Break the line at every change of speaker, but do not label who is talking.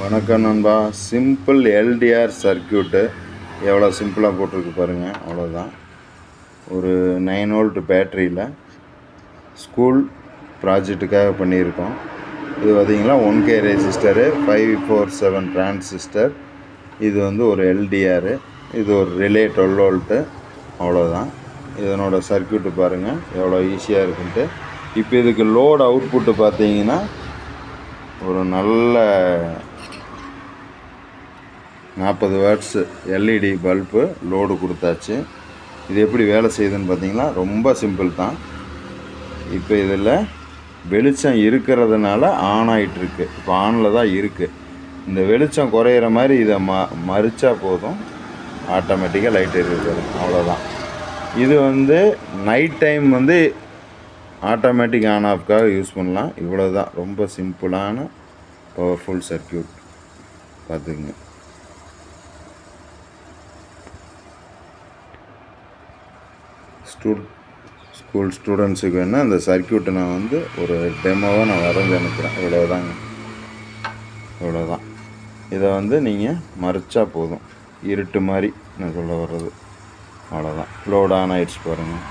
வணக்கம் நண்பா. Simple LTR circuit எவ்வளோ சிம்பிளாக போட்டிருக்கு பாருங்கள். அவ்வளோதான். ஒரு 9 வோல்ட் பேட்டரியில் ஸ்கூல் ப்ராஜெக்ட்டுக்காக பண்ணியிருக்கோம். இது பார்த்திங்கன்னா 1K ரெசிஸ்டரு, 547 டிரான்சிஸ்டர். இது வந்து ஒரு எல்டிஆர். இது ஒரு ரிலே 12 வோல்ட்டு. அவ்வளோதான். இதனோட சர்க்கியூட்டு பாருங்கள் எவ்வளோ ஈஸியாக இருக்குன்ட்டு. இப்போ இதுக்கு லோடு அவுட்புட்டு பார்த்தீங்கன்னா ஒரு நல்ல 40 வாட்ஸ் எல்இடி பல்பு லோடு கொடுத்தாச்சு. இது எப்படி வேலை செய்யுதுன்னு பார்த்தீங்கன்னா ரொம்ப சிம்பிள் தான். இப்போ இதில் வெளிச்சம் இருக்கிறதுனால ஆன் ஆகிட்டுருக்கு. இப்போ ஆனில் தான் இருக்குது. இந்த வெளிச்சம் குறையிற மாதிரி இதை மறிச்சா போதும், ஆட்டோமேட்டிக்காக லைட் இருக்குது. அவ்வளோதான். இது வந்து நைட் டைம் வந்து ஆட்டோமேட்டிக் ஆன் ஆஃப்காக யூஸ் பண்ணலாம். இவ்வளோ தான். ரொம்ப சிம்பிளான பவர்ஃபுல் சர்க்கியூட். பார்த்துக்குங்க. ஸ்கூல் ஸ்டூடெண்ட்ஸுக்கு வேணால் அந்த சர்க்கியூட்டை நான் வந்து ஒரு டெமோவாக நான் வரைஞ்சி அனுப்புகிறேன். இவ்வளோதாங்க. இவ்வளோதான். இதை வந்து நீங்கள் மறைச்சா போதும். இருட்டு மாதிரி நான் சொல்ல வர்றது. அவ்வளோதான். லோட் ஆன் ஆகிடுச்சு பாருங்கள்.